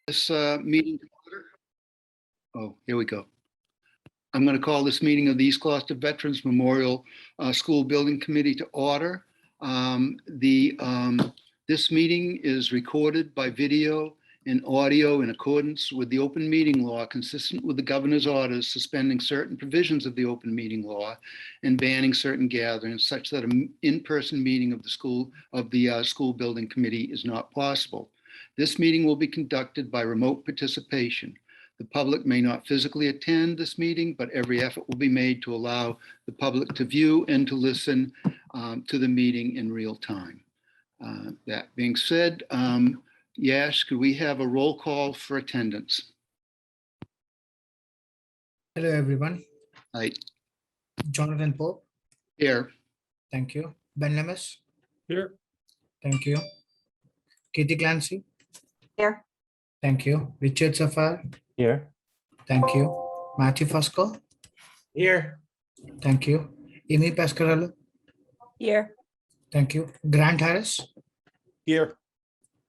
This meeting to order. Oh, here we go. I'm going to call this meeting of the East Gloucester Veterans Memorial School Building Committee to order. This meeting is recorded by video and audio in accordance with the open meeting law, consistent with the governor's orders suspending certain provisions of the open meeting law and banning certain gatherings such that an in-person meeting of the school building committee is not possible. This meeting will be conducted by remote participation. The public may not physically attend this meeting, but every effort will be made to allow the public to view and to listen to the meeting in real time. That being said, Yash, could we have a roll call for attendance? Hello, everyone. Hi. Jonathan Pope. Here. Thank you. Ben Lemus. Here. Thank you. Katie Clancy. Here. Thank you. Richard Safar. Here. Thank you. Matthew Fusco. Here. Thank you. Amy Pascarello. Here. Thank you. Grant Harris. Here.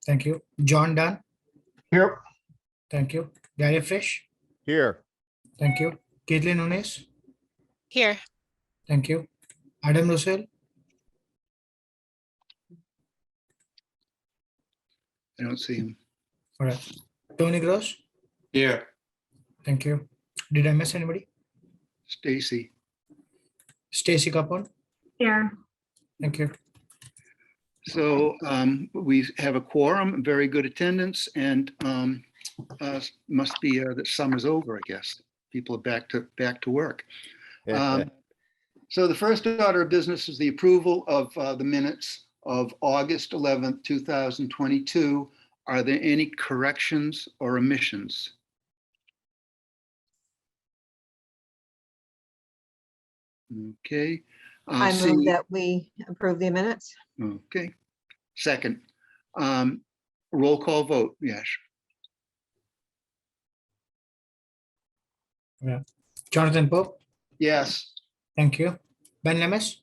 Thank you. John Dunn. Here. Thank you. Gary Fish. Here. Thank you. Caitlin Nunes. Here. Thank you. Adam Russell. I don't see him. All right. Tony Gross. Here. Thank you. Did I miss anybody? Stacy. Stacy Capone. Here. Thank you. So we have a quorum, very good attendance, and must be that summer's over, I guess. People are back to work. So the first order of business is the approval of the minutes of August 11th, 2022. Are there any corrections or omissions? Okay. I move that we approve the minutes. Okay. Second. Roll call vote. Yes. Yeah. Jonathan Pope. Yes. Thank you. Ben Lemus.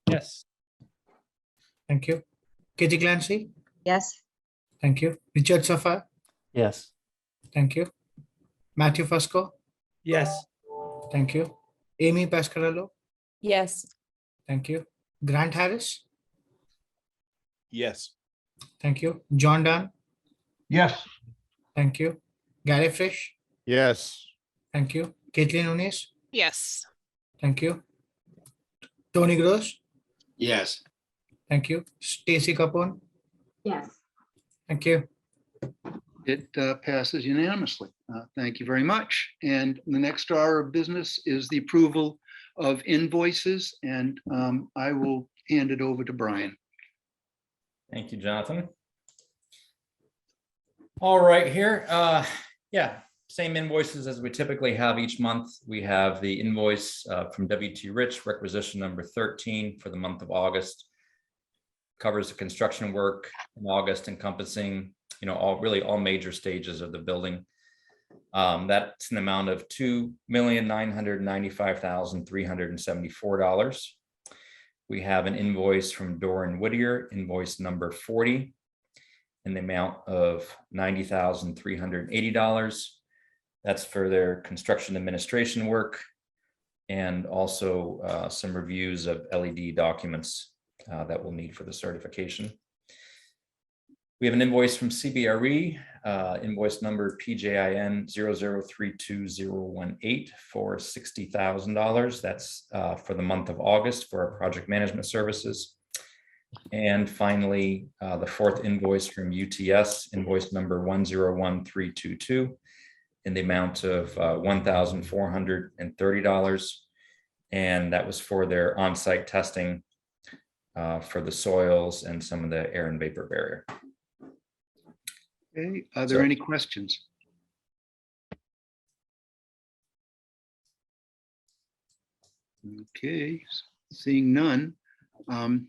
Yes. Thank you. Katie Clancy. Yes. Thank you. Richard Safar. Yes. Thank you. Matthew Fusco. Yes. Thank you. Amy Pascarello. Yes. Thank you. Grant Harris. Yes. Thank you. John Dunn. Yes. Thank you. Gary Fish. Yes. Thank you. Caitlin Nunes. Yes. Thank you. Tony Gross. Yes. Thank you. Stacy Capone. Yes. Thank you. It passes unanimously. Thank you very much. And the next order of business is the approval of invoices, and I will hand it over to Brian. Thank you, Jonathan. All right, here, yeah, same invoices as we typically have each month. We have the invoice from W.T. Rich, requisition number 13 for the month of August. Covers the construction work in August, encompassing, all major stages of the building. That's an amount of $2,995,374. We have an invoice from Doran Whittier, invoice number 40, in the amount of $90,380. That's for their construction administration work and also some reviews of LED documents that we'll need for the certification. We have an invoice from CBRE, invoice number PJIN 0032018 for $60,000. That's for the month of August for our project management services. And finally, the fourth invoice from UTS, invoice number 101322, in the amount of $1,430. And that was for their on-site testing for the soils and some of the air and vapor barrier. Okay, are there any questions? Okay, seeing none. I'll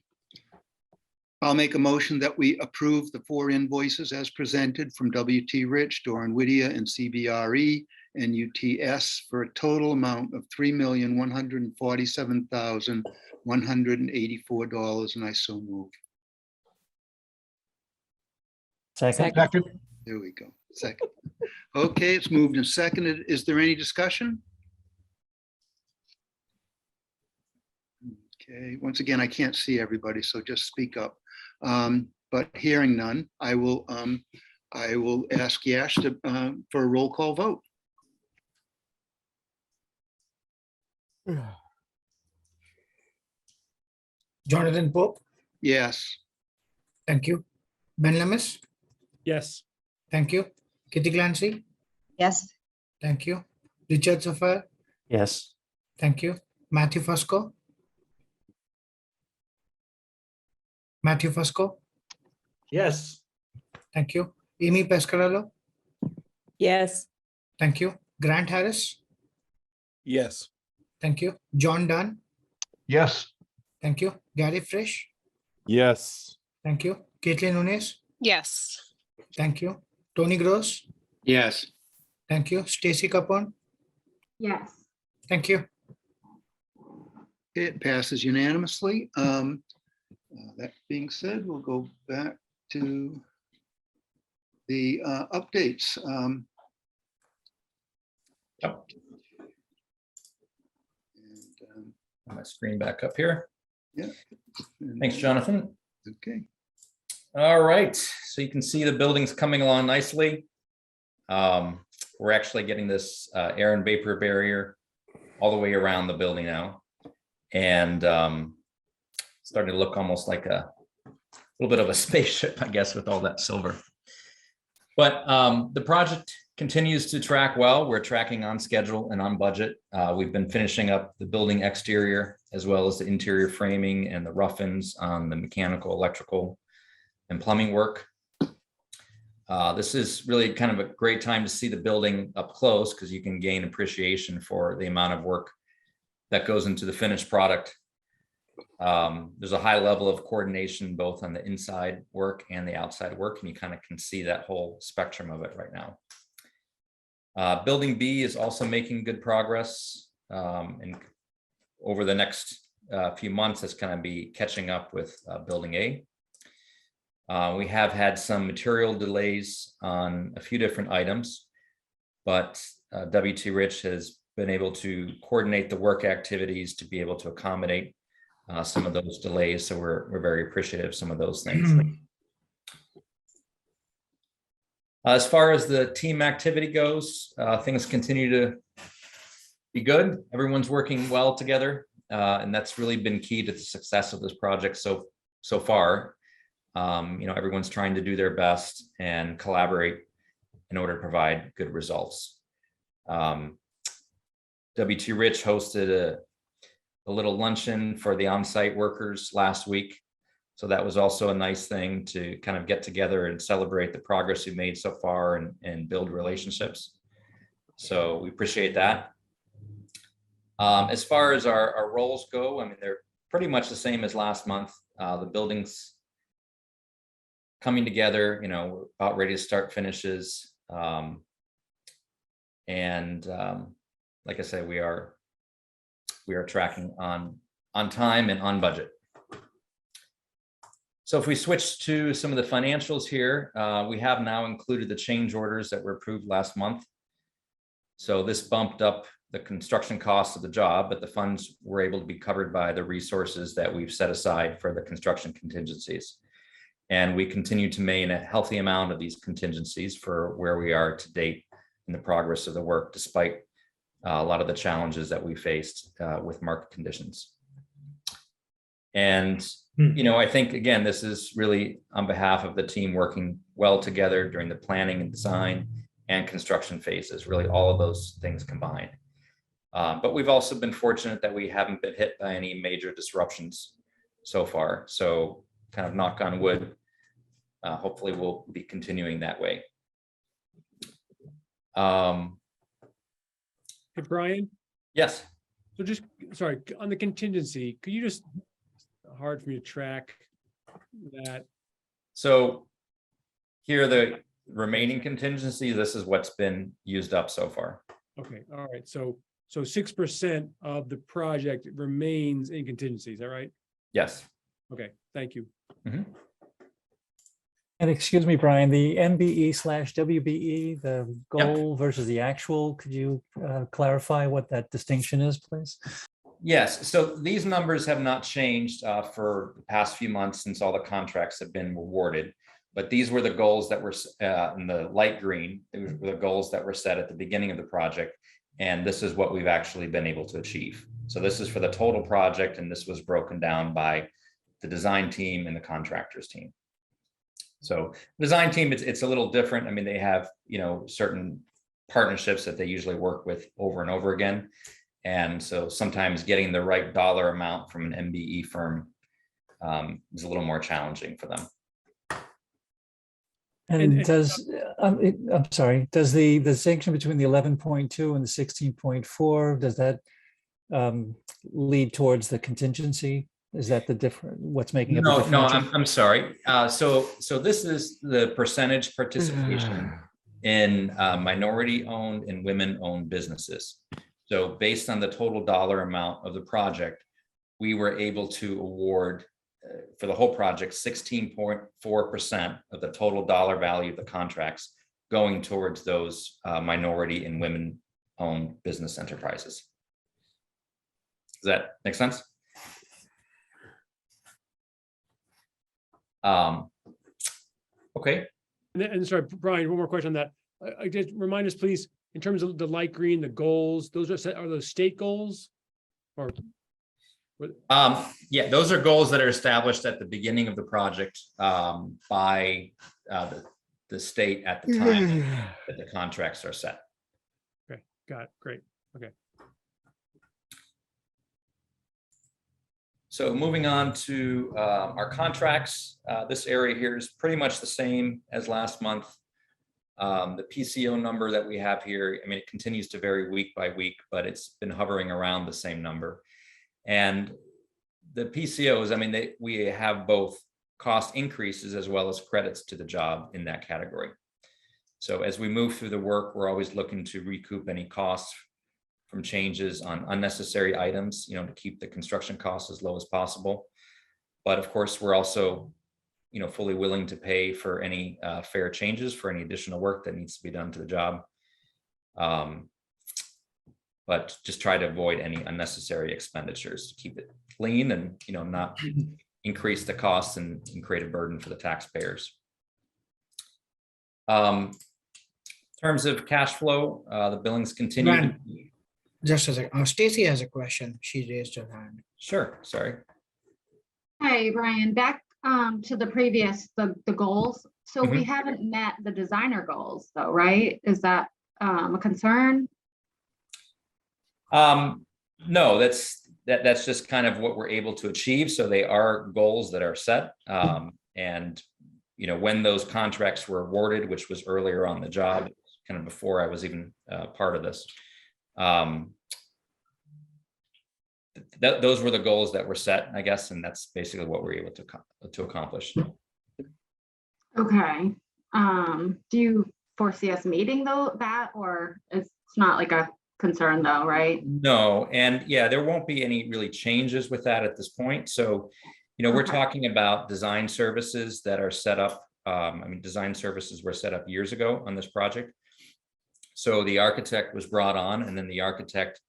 make a motion that we approve the 4 invoices as presented from W.T. Rich, Doran Whittier, and CBRE and UTS for a total amount of $3,147,184, and I so move. Second. There we go. Second. Okay, it's moved and seconded. Is there any discussion? Okay, once again, I can't see everybody, so just speak up. But hearing none, I will ask Yash to, for a roll call vote. Jonathan Pope, Yes. thank you. Ben Lemis, Yes. thank you. Kitty Clancy, Yes. thank you. Richard Safar, Yes. thank you. Matthew Fusco. Matthew Fusco, Yes. thank you. Amy Pescarello, Yes. thank you. Grant Harris, Yes. thank you. John Dunn, Yes. thank you. Gary Frisch, Yes. thank you. Caitlin Nunes, Yes. thank you. Tony Gross, Yes. thank you. Stacy Capone, Yes. thank you. It passes unanimously. That being said, we'll go back to the updates. Yep. And, My screen back up here. and- Thanks, Jonathan. Okay. All right, so you can see the building's coming along nicely. We're actually getting this air and vapor barrier all the way around the building now. And starting to look almost like a little bit of a spaceship, I guess, with all that silver. But the project continues to track well. We're tracking on schedule and on budget. We've been finishing up the building exterior as well as the interior framing and the rough-ins on the mechanical, electrical, and plumbing work. This is really kind of a great time to see the building up close because you can gain appreciation for the amount of work that goes into the finished product. There's a high level of coordination both on the inside work and the outside work, and you kind of can see that whole spectrum of it right now. Building B is also making good progress, and over the next few months, it's going to be catching up with Building A. We have had some material delays on a few different items, but W.T. Rich has been able to coordinate the work activities to be able to accommodate some of those delays. So we're very appreciative of some of those things. As far as the team activity goes, things continue to be good. Everyone's working well together, and that's really been key to the success of this project so far. Everyone's trying to do their best and collaborate in order to provide good results. W.T. Rich hosted a little luncheon for the on-site workers last week. So that was also a nice thing to kind of get together and celebrate the progress we've made so far and build relationships. So we appreciate that. As far as our roles go, I mean, they're pretty much the same as last month. The building's coming together, we're about ready to start finishes. Like I said, we are tracking on time and on budget. So if we switch to some of the financials here, we have now included the change orders that were approved last month. So this bumped up the construction costs of the job, but the funds were able to be covered by the resources that we've set aside for the construction contingencies. And we continue to maintain a healthy amount of these contingencies for where we are to date in the progress of the work, despite a lot of the challenges that we faced with market conditions. And, I think, again, this is really on behalf of the team working well together during the planning and design and construction phases, really all of those things combined. But we've also been fortunate that we haven't been hit by any major disruptions so far. So kind of knock on wood, hopefully we'll be continuing that way. Hey, Brian, Yes. so sorry, on the contingency, could you just, hard for me to track that? So here are the remaining contingencies. This is what's been used up so far. Okay, all right, so 6% of the project remains in contingency, is that right? Yes. Okay, thank you. And And excuse me, Brian, the MBE/WBE, the goal versus the actual, could you clarify what that distinction is, please? Yes, so these numbers have not changed for the past few months since all the contracts have been awarded. But these were the goals that were in the light green. These were the goals that were set at the beginning of the project. And this is what we've actually been able to achieve. So this is for the total project, and this was broken down by the design team and the contractors team. So design team, it's a little different. I mean, they have, certain partnerships that they usually work with over and over again. And so sometimes getting the right dollar amount from an MBE firm is a little more challenging for them. And does, I'm sorry, does the distinction between the 11.2 and the 16.4, does that lead towards the contingency? Is that the different, what's making up the No, differential? I'm sorry. So this is the percentage participation in minority-owned and women-owned businesses. So based on the total dollar amount of the project, we were able to award for the whole project 16.4% of the total dollar value of the contracts going towards those minority and women-owned business enterprises. Does that make sense? Okay. And sorry, Brian, one more question on that. I just remind us, please, in terms of the light green, the goals, those are set, are those state goals? Or yeah, those are goals that are established at the beginning of the project by the state at the time that the contracts are set. okay, got it. Great. Okay. So moving on to our contracts, this area here is pretty much the same as last month. The PCO number that we have here, I mean, it continues to vary week by week, but it's been hovering around the same number. And the PCOs, I mean, we have both cost increases as well as credits to the job in that category. So as we move through the work, we're always looking to recoup any costs from changes on unnecessary items, to keep the construction costs as low as possible. But of course, we're also, fully willing to pay for any fair changes for any additional work that needs to be done to the job. But just try to avoid any unnecessary expenditures to keep it lean and, not increase the costs and create a burden for the taxpayers. In terms of cash flow, the billings continue. Brian, just a second. Stacy has a question. She raised her hand. Sure, sorry. Hi, Brian, back to the previous, the goals. So we haven't met the designer goals though, right? Is that a concern? No, that's just kind of what we're able to achieve. So they are goals that are set. And, when those contracts were awarded, which was earlier on the job, kind of before I was even part of this, those were the goals that were set, I guess, and that's basically what we're able to accomplish. Okay. Do you foresee us meeting that, or it's not like a concern though, right? No, and yeah, there won't be any really changes with that at this point. So, we're talking about design services that are set up. Design services were set up years ago on this project. So the architect was brought on, and then the architect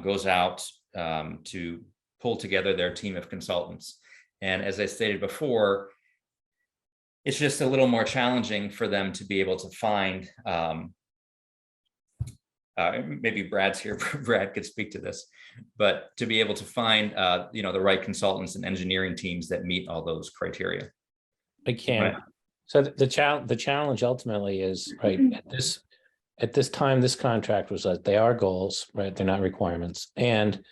goes out to pull together their team of consultants. And as I stated before, it's just a little more challenging for them to be able to find, maybe Brad's here, Brad could speak to this, but to be able to find, the right consultants and engineering teams that meet all those criteria. I can. So the challenge ultimately is, right, at this time, this contract was that they are goals, right? They're not requirements. And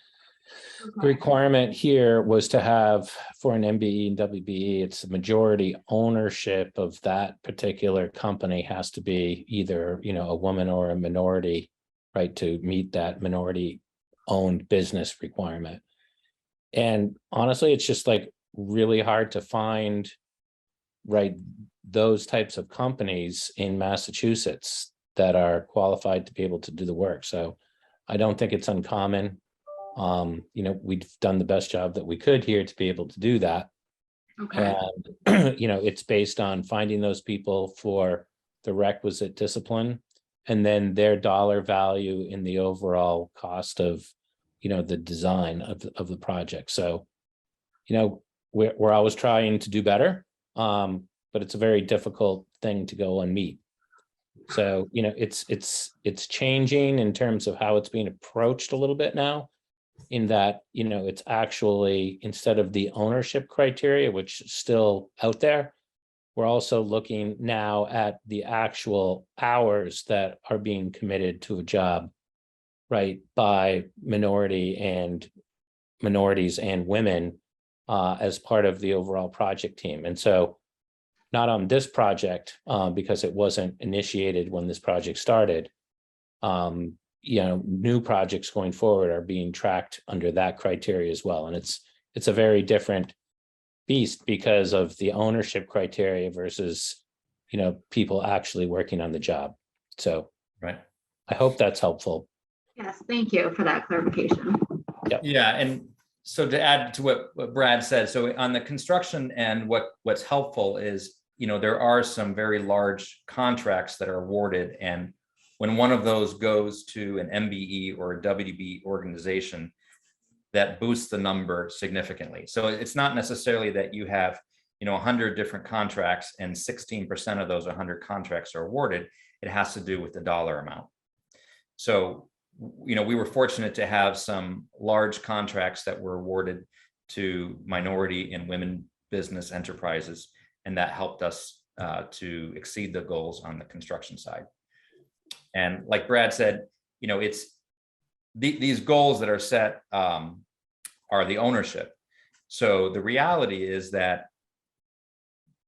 the requirement here was to have, for an MBE and WBE, it's the majority ownership of that particular company has to be either, a woman or a minority, right, to meet that minority owned business requirement. And honestly, it's just like really hard to find, right, those types of companies in Massachusetts that are qualified to be able to do the work. So I don't think it's uncommon. We've done the best job that we could here to be able to do that. Okay, And, it's based on finding those people for the requisite discipline and then their dollar value in the overall cost of, the design of the project. So, we're always trying to do better, but it's a very difficult thing to go and meet. So, it's changing in terms of how it's being approached a little bit now, in that, it's actually, instead of the ownership criteria, which is still out there, we're also looking now at the actual hours that are being committed to a job, right, by minorities and women as part of the overall project team. And so not on this project, because it wasn't initiated when this project started. New projects going forward are being tracked under that criteria as well. And it's a very different beast because of the ownership criteria versus, people actually working on the job. So Right. I hope that's helpful. yes, thank you for that clarification. Yeah, and so to add to what Brad said, so on the construction end, what's helpful is, there are some very large contracts that are awarded, and when one of those goes to an MBE or a WB organization, that boosts the number significantly. So it's not necessarily that you have, 100 different contracts and 16% of those 100 contracts are awarded. It has to do with the dollar amount. So, we were fortunate to have some large contracts that were awarded to minority and women business enterprises, and that helped us to exceed the goals on the construction side. And like Brad said, it's these goals that are set are the ownership. So the reality is that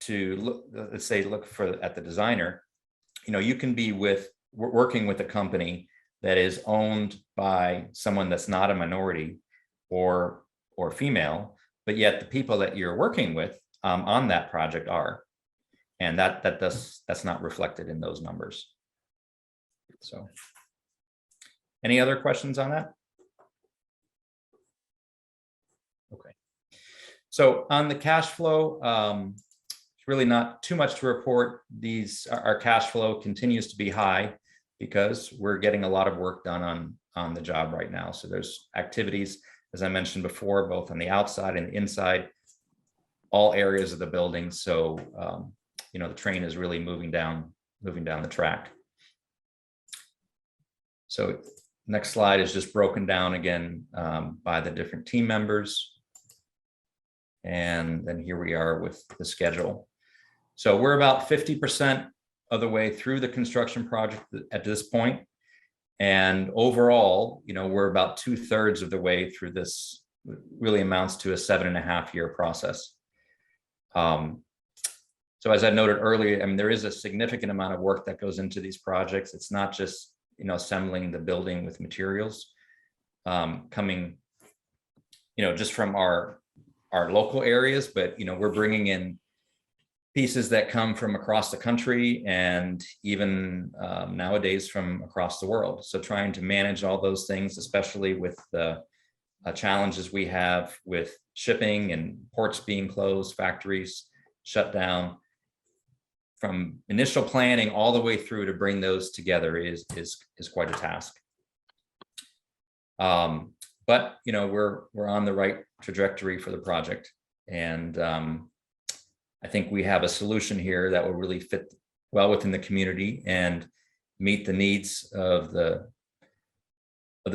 to look, let's say, at the designer, you can be working with a company that is owned by someone that's not a minority or female, but yet the people that you're working with on that project are, and that's not reflected in those numbers. So, any other questions on that? Okay. So on the cash flow, it's really not too much to report. Our cash flow continues to be high because we're getting a lot of work done on the job right now. So there's activities, as I mentioned before, both on the outside and the inside, all areas of the building. So the train is really moving down the track. So next slide is just broken down again by the different team members. And then here we are with the schedule. So we're about 50% of the way through the construction project at this point. And overall, we're about 2/3 of the way through this. Really amounts to a 7.5-year process. So as I noted earlier, there is a significant amount of work that goes into these projects. It's not just, assembling the building with materials coming, just from our local areas, but, we're bringing in pieces that come from across the country and even nowadays from across the world. So trying to manage all those things, especially with the challenges we have with shipping and ports being closed, factories shut down, from initial planning all the way through to bring those together is quite a task. But we're on the right trajectory for the project, and I think we have a solution here that will really fit well within the community and meet the needs of the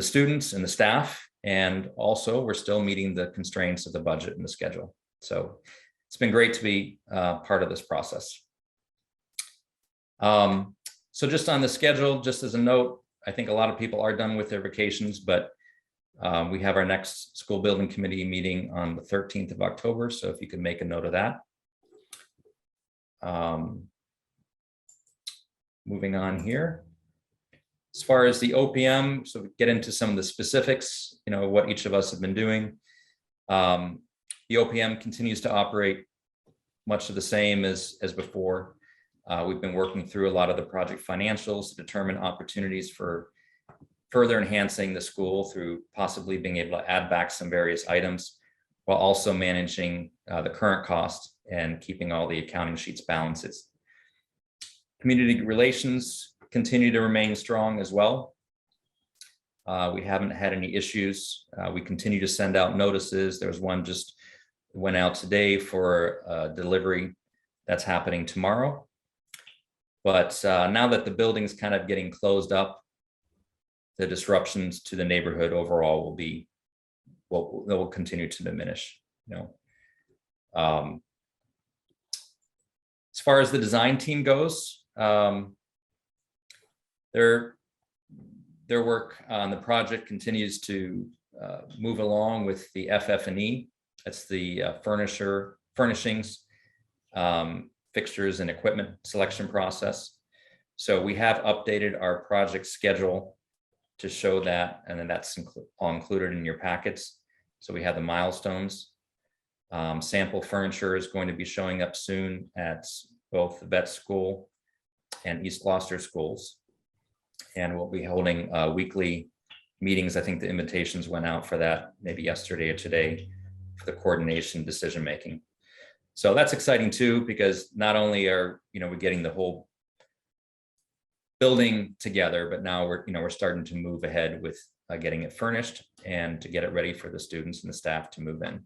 students and the staff. And also, we're still meeting the constraints of the budget and the schedule. So it's been great to be part of this process. So just on the schedule, just as a note, I think a lot of people are done with their vacations, but we have our next school building committee meeting on the 13th of October. So if you could make a note of that. Moving on here. As far as the OPM, so we get into some of the specifics, what each of us have been doing. The OPM continues to operate much of the same as before. We've been working through a lot of the project financials to determine opportunities for further enhancing the school through possibly being able to add back some various items, while also managing the current cost and keeping all the accounting sheets balances. Community relations continue to remain strong as well. We haven't had any issues. We continue to send out notices. There's one just went out today for delivery that's happening tomorrow. But now that the building's kind of getting closed up, the disruptions to the neighborhood overall will continue to diminish. As far as the design team goes, their work on the project continues to move along with the FF&E. That's the furnishings, fixtures and equipment selection process. So we have updated our project schedule to show that, and then that's all included in your packets. So we have the milestones. Sample furniture is going to be showing up soon at both the vet school and East Gloucester schools. And we'll be holding weekly meetings. I think the invitations went out for that maybe yesterday or today for the coordination decision-making. So that's exciting too, because not only are we're getting the whole building together, but now we're starting to move ahead with getting it furnished and to get it ready for the students and the staff to move in.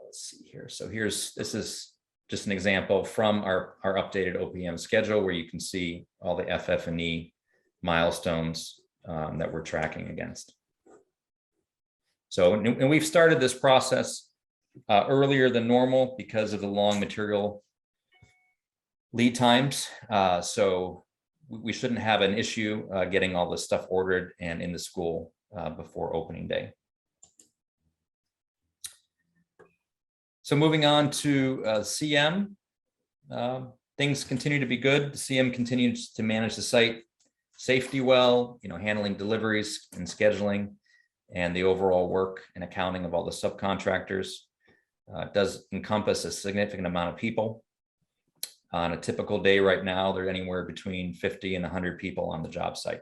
Let's see here. So this is just an example from our updated OPM schedule where you can see all the FF&E milestones that we're tracking against. So, and we've started this process earlier than normal because of the long material lead times. So we shouldn't have an issue getting all this stuff ordered and in the school before opening day. So moving on to CM, things continue to be good. The CM continues to manage the site safety well, handling deliveries and scheduling and the overall work and accounting of all the subcontractors. It does encompass a significant amount of people. On a typical day right now, there are anywhere between 50 and 100 people on the job site.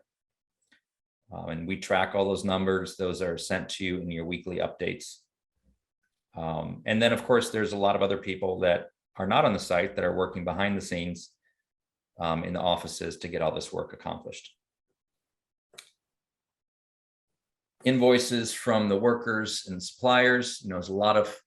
And we track all those numbers. Those are sent to you in your weekly updates. And then, of course, there's a lot of other people that are not on the site that are working behind the scenes in the offices to get all this work accomplished. Invoices from the workers and suppliers, there's a lot of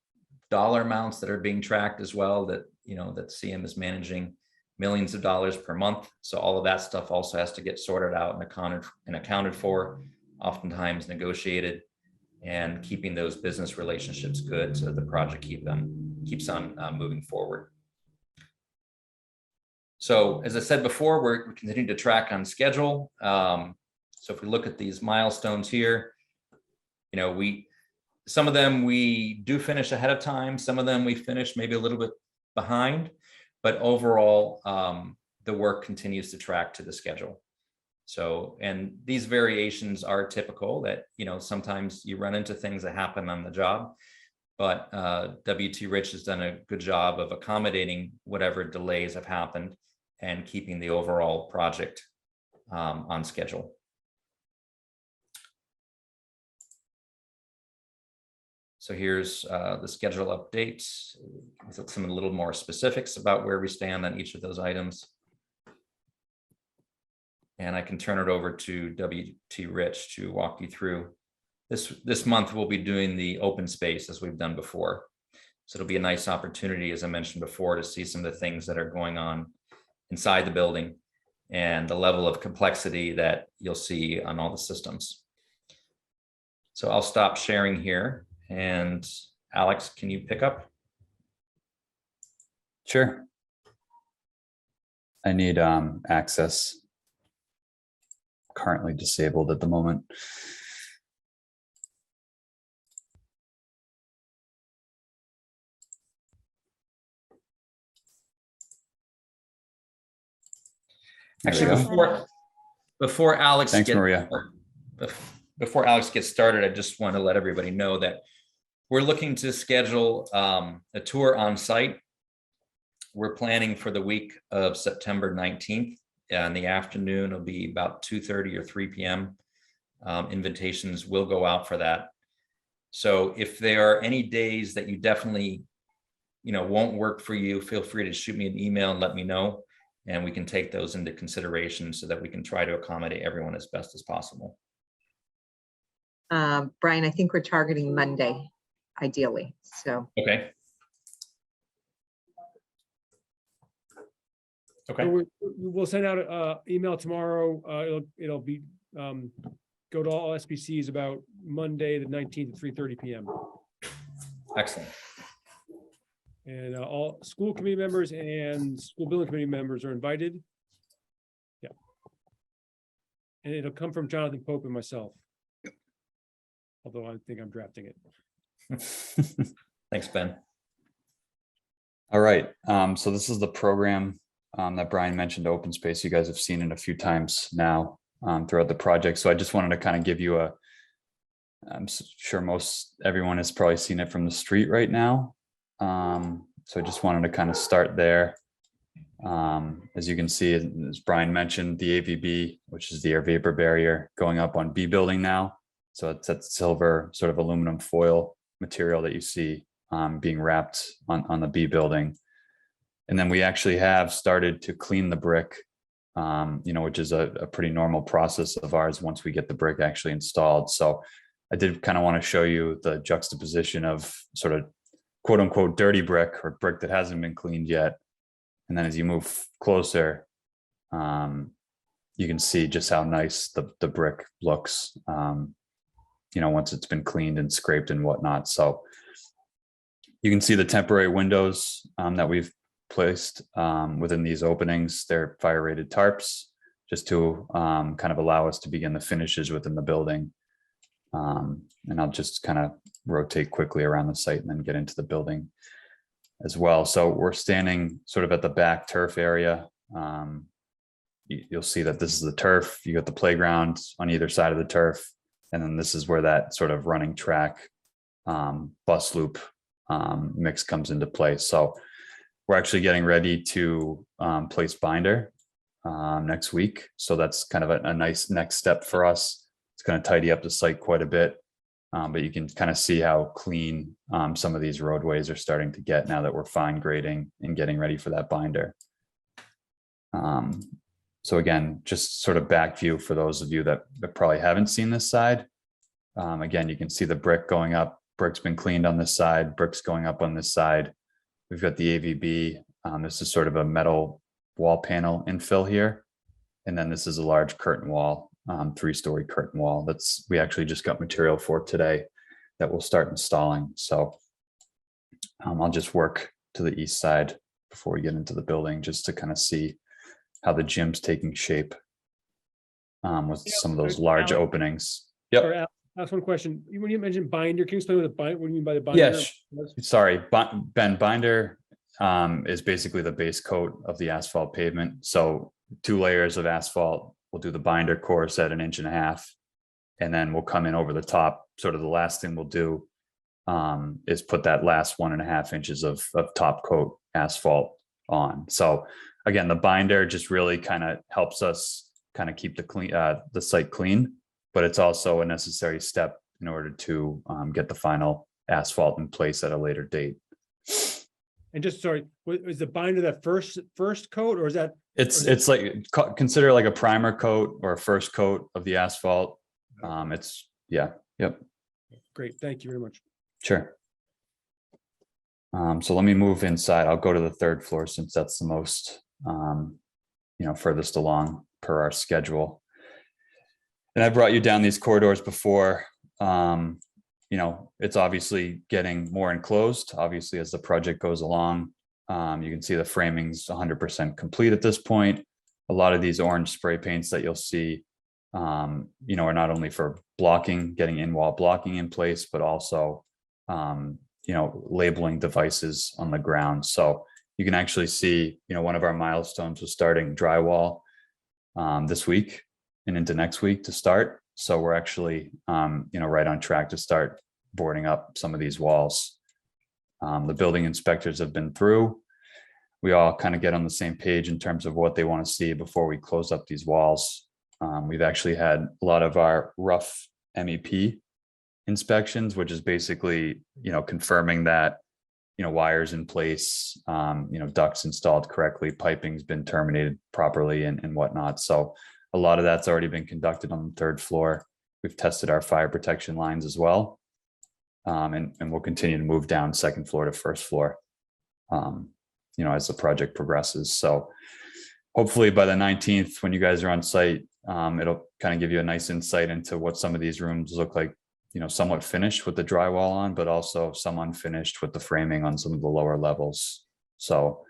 dollar amounts that are being tracked as well that, that CM is managing millions of dollars per month. So all of that stuff also has to get sorted out and accounted for, oftentimes negotiated, and keeping those business relationships good so that the project keeps on moving forward. So as I said before, we're continuing to track on schedule. So if we look at these milestones here, some of them we do finish ahead of time. Some of them we finish maybe a little bit behind, but overall, the work continues to track to the schedule. So, and these variations are typical that, sometimes you run into things that happen on the job, but W.T. Rich has done a good job of accommodating whatever delays have happened and keeping the overall project on schedule. So here's the schedule updates with some a little more specifics about where we stand on each of those items. And I can turn it over to W.T. Rich to walk you through. This month, we'll be doing the open space as we've done before. So it'll be a nice opportunity, as I mentioned before, to see some of the things that are going on inside the building and the level of complexity that you'll see on all the systems. So I'll stop sharing here. And Alex, can you pick up? Sure. I need access. Currently disabled at the moment. Actually, before Alex Thanks, Maria. Before Alex gets started, I just want to let everybody know that we're looking to schedule a tour on site. We're planning for the week of September 19th. In the afternoon, it'll be about 2:30 or 3 p.m. invitations will go out for that. So if there are any days that you definitely, won't work for you, feel free to shoot me an email and let me know, and we can take those into consideration so that we can try to accommodate everyone as best as possible. Brian, I think we're targeting Monday, ideally. So Okay. Okay. So we'll send out an email tomorrow. It'll be, go to all SPCs about Monday, the 19th at 3:30 PM. Excellent. And all school committee members and school building committee members are invited. Yeah. And it'll come from Jonathan Pope and myself. Although I think I'm drafting it. Thanks, Ben. All right, so this is the program that Brian mentioned, open space. You guys have seen it a few times now throughout the project. So I just wanted to kind of give you I'm sure everyone has probably seen it from the street right now. So I just wanted to kind of start there. As you can see, as Brian mentioned, the AVB, which is the air vapor barrier, going up on B building now. So it's that silver sort of aluminum foil material that you see being wrapped on the B building. And then we actually have started to clean the brick, which is a pretty normal process of ours once we get the brick actually installed. So I did kind of want to show you the juxtaposition of sort of quote unquote dirty brick or brick that hasn't been cleaned yet. And then as you move closer, you can see just how nice the brick looks, once it's been cleaned and scraped and whatnot. So you can see the temporary windows that we've placed within these openings. They're fire rated tarps just to kind of allow us to begin the finishes within the building. And I'll just kind of rotate quickly around the site and then get into the building as well. So we're standing sort of at the back turf area. You'll see that this is the turf. You got the playground on either side of the turf. And then this is where that sort of running track bus loop mix comes into play. So we're actually getting ready to place binder next week. So that's kind of a nice next step for us. It's going to tidy up the site quite a bit, but you can kind of see how clean some of these roadways are starting to get now that we're fine grading and getting ready for that binder. So again, just sort of back view for those of you that probably haven't seen this side. Again, you can see the brick going up. Brick's been cleaned on this side. Brick's going up on this side. We've got the AVB. This is sort of a metal wall panel infill here. And then this is a large curtain wall, 3-story curtain wall. We actually just got material for today that we'll start installing. So I'll just work to the east side before we get into the building just to kind of see how the gym's taking shape with some of those large openings. Yep. Sorry, last one question. When you mentioned binder, can you explain what do you mean by the binder? Yes. Sorry, Ben, binder is basically the base coat of the asphalt pavement. So 2 layers of asphalt. We'll do the binder course at 1.5 inches, and then we'll come in over the top. Sort of the last thing we'll do is put that last 1.5 inches of top coat asphalt on. So again, the binder just really kind of helps us kind of keep the site clean, but it's also a necessary step in order to get the final asphalt in place at a later date. And just sorry, is the binder that first coat, or is that? It's like consider like a primer coat or a first coat of the asphalt. Yep. Great, thank you very much. Sure. So let me move inside. I'll go to the 3rd floor since that's the most, furthest along per our schedule. And I brought you down these corridors before. It's obviously getting more enclosed, obviously, as the project goes along. You can see the framing's 100% complete at this point. A lot of these orange spray paints that you'll see, are not only for blocking, getting in-wall blocking in place, but also, labeling devices on the ground. So you can actually see, one of our milestones was starting drywall this week and into next week to start. So we're actually, right on track to start boarding up some of these walls. The building inspectors have been through. We all kind of get on the same page in terms of what they want to see before we close up these walls. We've actually had a lot of our rough MEP inspections, which is basically, confirming that, wires in place, ducts installed correctly, piping's been terminated properly and whatnot. So a lot of that's already been conducted on the 3rd floor. We've tested our fire protection lines as well. And we'll continue to move down 2nd floor to 1st floor, as the project progresses. So hopefully by the 19th, when you guys are on site, it'll kind of give you a nice insight into what some of these rooms look like, somewhat finished with the drywall on, but also some unfinished with the framing on some of the lower levels. So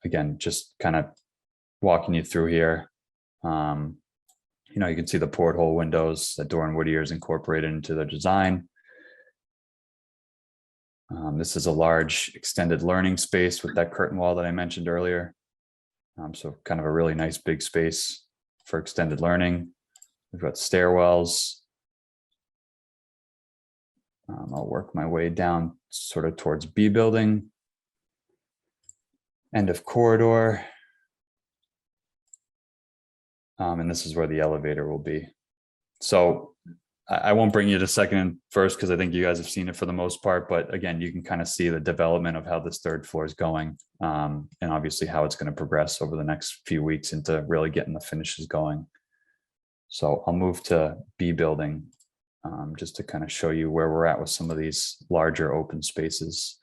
again, just kind of walking you through here. You can see the porthole windows that Doran Whittier is incorporated into the design. This is a large extended learning space with that curtain wall that I mentioned earlier. So kind of a really nice big space for extended learning. We've got stairwells. I'll work my way down sort of towards B building. End of corridor. And this is where the elevator will be. So I won't bring you to 2nd and 1st because I think you guys have seen it for the most part. But again, you can kind of see the development of how this 3rd floor is going, and obviously how it's going to progress over the next few weeks into really getting the finishes going. So I'll move to B building just to kind of show you where we're at with some of these larger open spaces.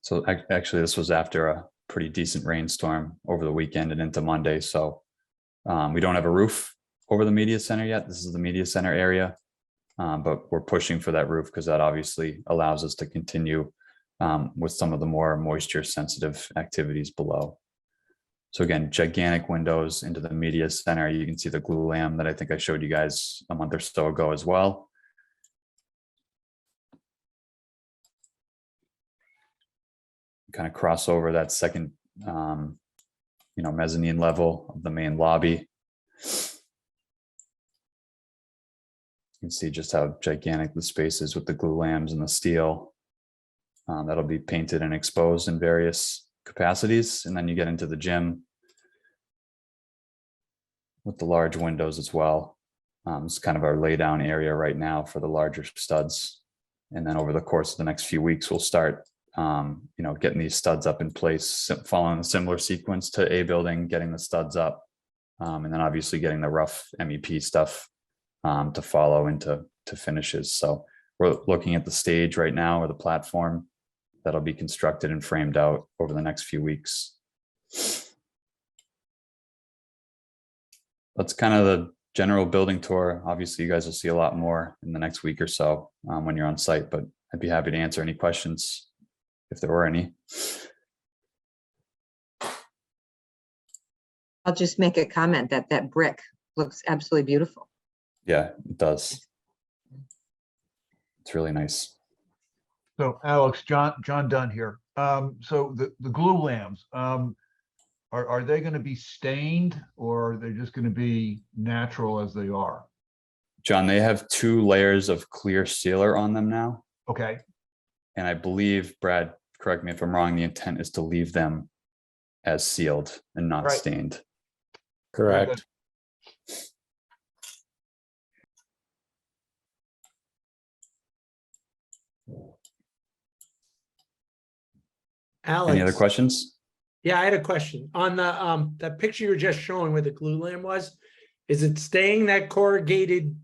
So actually, this was after a pretty decent rainstorm over the weekend and into Monday. So we don't have a roof over the media center yet. This is the media center area, but we're pushing for that roof because that obviously allows us to continue with some of the more moisture sensitive activities below. So again, gigantic windows into the media center. You can see the glue lamp that I think I showed you guys a month or so ago as well. Kind of cross over that 2nd, mezzanine level of the main lobby. You can see just how gigantic the space is with the glue lamps and the steel. That'll be painted and exposed in various capacities. And then you get into the gym with the large windows as well. It's kind of our lay down area right now for the larger studs. And then over the course of the next few weeks, we'll start getting these studs up in place, following a similar sequence to A building, getting the studs up, and then obviously getting the rough MEP stuff to follow into finishes. So we're looking at the stage right now, or the platform that'll be constructed and framed out over the next few weeks. That's kind of the general building tour. Obviously, you guys will see a lot more in the next week or so when you're on site, but I'd be happy to answer any questions if there were any. I'll just make a comment that brick looks absolutely beautiful. Yeah, it does. It's really nice. So Alex, John Dunn here. So the glue lamps, are they going to be stained, or are they just going to be natural as they are? John, they have 2 layers of clear sealer on them now. Okay. And I believe, Brad, correct me if I'm wrong, the intent is to leave them as sealed and not Right. stained. Correct. Alex. Any other questions? Yeah, I had a question on the that picture you were just showing where the glue lamp was. Is it staying that corrugated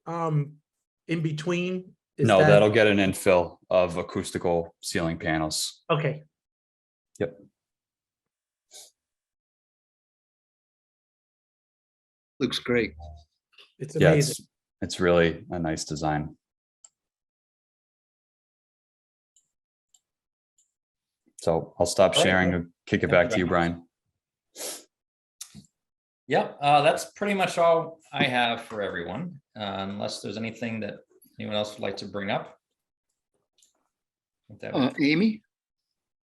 in between? No, that'll get an infill of acoustical ceiling panels. Okay. Yep. Looks great. It's Yeah, amazing. it's really a nice design. So I'll stop All right. sharing and kick it Thank back you to you, very Brian. Yep, that's pretty much all I have for everyone, unless there's anything that anyone else would like to bring up. Amy?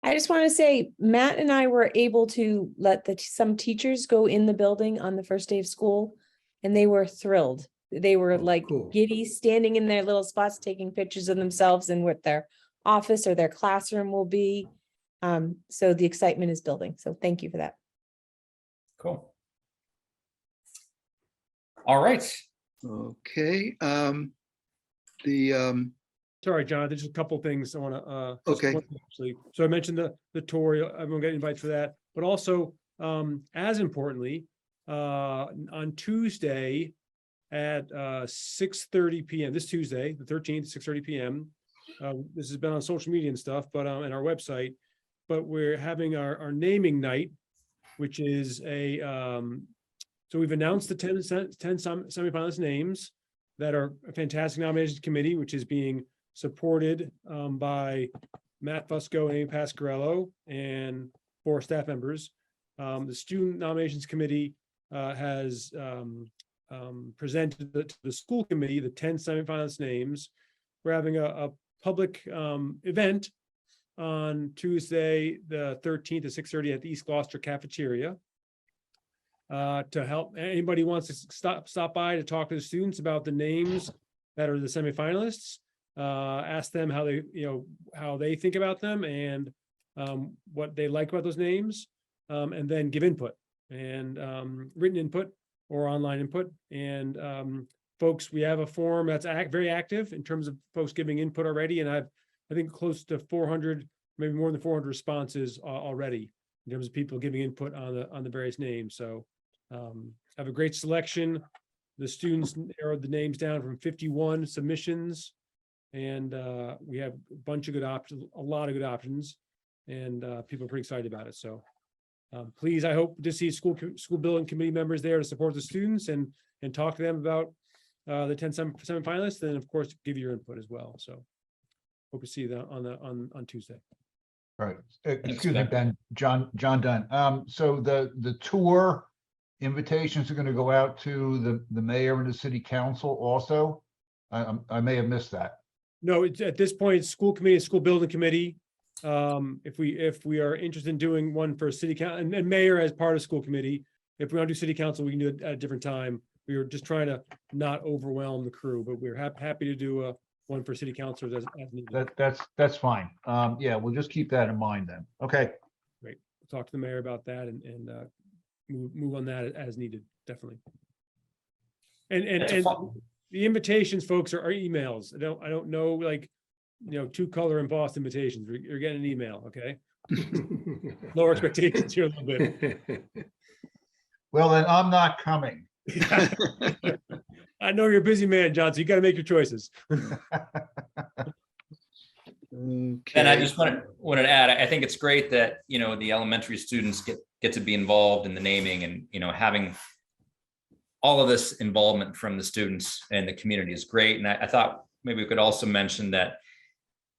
I just want to say, Matt and I were able to let some teachers go in the building on the first day of school, and they were thrilled. They were like cool. giddy, standing in their little spots, taking pictures of themselves and what their office or their classroom will be. So the excitement is building. So thank you for that. Cool. All right. Okay, Sorry, John, there's just a couple things I want to, Okay. actually. So I mentioned the tour, everyone got invites for that, but also, as importantly, on Tuesday at 6:30 PM, this Tuesday, the 13th, 6:30 PM. This has been on social media and stuff, but and our website, but we're having our naming night, which is so we've announced the 10 semifinalist names that are a fantastic nominations committee, which is being supported by Matt Fusco and Amy Pasquarello and 4 staff members. The student nominations committee has presented to the school committee the 10 semifinalist names. We're having a public event on Tuesday, the 13th at 6:30 at the East Gloucester cafeteria. To help anybody who wants to stop by to talk to the students about the names that are the semifinalists, ask them how they think about them and what they like about those names, and then give input and written input or online input. And folks, we have a forum that's very active in terms of folks giving input already, and I think close to 400, maybe more than 400 responses already in terms of people giving input on the various names. So have a great selection. The students narrowed the names down from 51 submissions, and we have a bunch of good options, a lot of good options, and people are pretty excited about it. So please, I hope to see school building committee members there to support the students and talk to them about the 10 semifinalists, and of course give your input as well. So hope to see you on Tuesday. All right. Excuse me, Ben. John Dunn. So the tour invitations are going to go out to the mayor and the city council also. I may have missed that. No, it's at this point, it's school committee, school building committee. If we are interested in doing one for city council and mayor as part of school committee, if we want to do city council, we can do it at a different time. We were just trying to not overwhelm the crew, but we're happy to do one for city councilors as needed. That's fine. Yeah, we'll just keep that in mind then. Okay. Great. We'll talk to the mayor about that and move on that as needed, definitely. And the invitations, folks, are emails. I don't know, like, 2-color embossed invitations. You're getting an email, okay? Lower expectations here a little bit. Well, then I'm not coming. I know you're a busy man, John, so you got to make your choices. And I just wanted to add, I think it's great that, the elementary students get to be involved in the naming, and, having all of this involvement from the students and the community is great. And I thought maybe we could also mention that,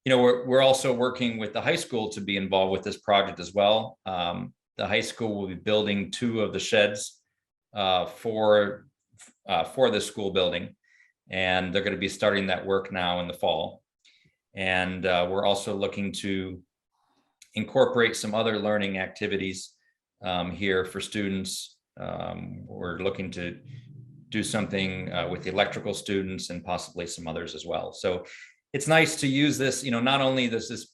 we're also working with the high school to be involved with this project as well. The high school will be building 2 of the sheds for the school building, and they're going to be starting that work now in the fall. And we're also looking to incorporate some other learning activities here for students. We're looking to do something with the electrical students and possibly some others as well. So it's nice to use this, not only this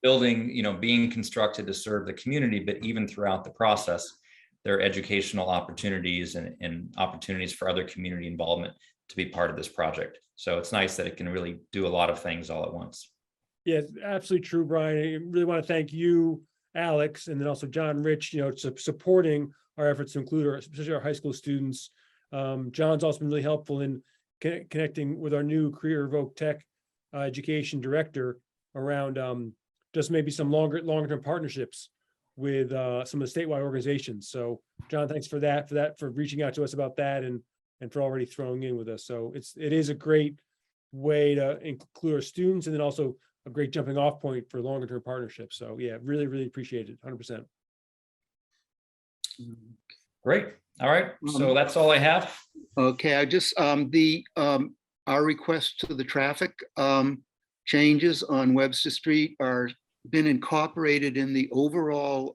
building, being constructed to serve the community, but even throughout the process, there are educational opportunities and opportunities for other community involvement to be part of this project. So it's nice that it can really do a lot of things all at once. Yeah, absolutely true, Brian. I really want to thank you, Alex, and then also John Rich, supporting our efforts to include especially our high school students. John's also been really helpful in connecting with our new Career Voc Tech education director around just maybe some longer term partnerships with some of the statewide organizations. So John, thanks for reaching out to us about that and for already throwing in with us. So it is a great way to include our students, and then also a great jumping off point for longer term partnerships. So yeah, really, really appreciate it. 100%. Great. All right. So that's all I have. Okay, I just, our request to the traffic changes on Webster Street are been incorporated in the overall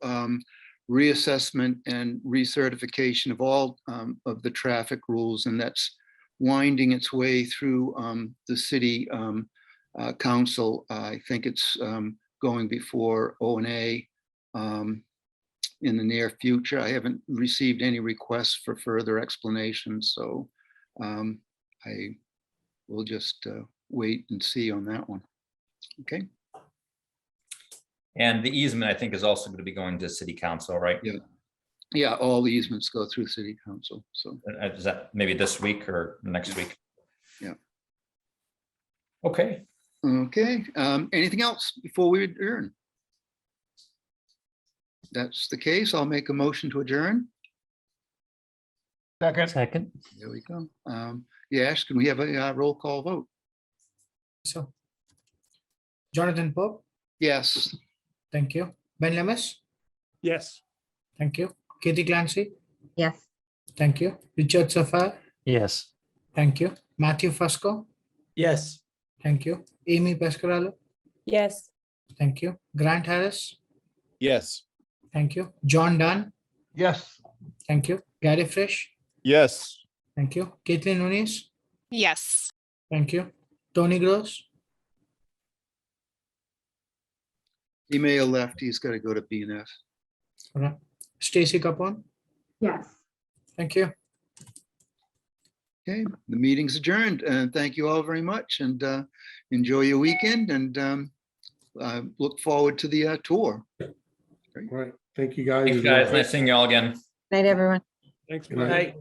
reassessment and recertification of all of the traffic rules, and that's winding its way through the city council. I think it's going before O&A in the near future. I haven't received any requests for further explanations, so I will just wait and see on that one. Okay, And the easement, I think, is also going to be going to city council, right? Yeah. yeah, all the easements go through city council, so. Is that maybe this week or next week? Yeah. Okay, Okay, anything else before we adjourn? That's the case. I'll make a motion to adjourn. Second, Second, There we go. Yes, can we have a roll call vote? So Jonathan Pope, Yes. thank you. Ben Lemus, Yes. thank you. Katie Clancy, Yes. thank you. Richard Safar, yes. thank you. Matthew Fusco, Yes. thank you. Amy Pescarello, Yes. thank you. Grant Harris, Yes. thank you. John Dunn, yes. thank you. Gary Frisch, Yes. thank you. Caitlin Nunes, Yes. thank you. Tony Gross, He may have left. He's got to go to BNF. okay. Stacy Capone, Yes. thank you. Okay, the meeting's adjourned, and thank you all very much, and enjoy your weekend, and look forward to the tour. Right. Thank you guys. thanks, guys. Nice seeing you all again. Night, everyone. Thanks. Good Brian. night.